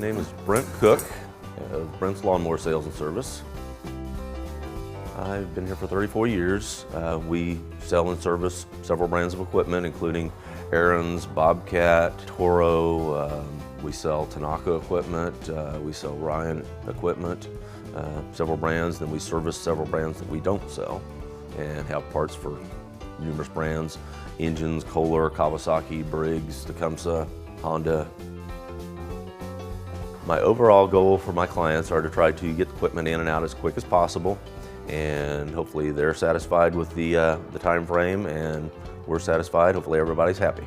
name is Brent Cook of Brents Lawnmower Sales and Service. I've been here for 34 years. We sell and service several brands of equipment, including Aaron's, Bobcat, Toro. We sell Tanaka equipment. We sell Ryan equipment, several brands. Then we service several brands that we don't sell and have parts for numerous brands: engines, Kohler, Kawasaki, Briggs, Tecumseh, Honda. My overall goal for my clients are to try to get the equipment in and out as quick as possible, and hopefully they're satisfied with the time frame, and we're satisfied. Hopefully everybody's happy.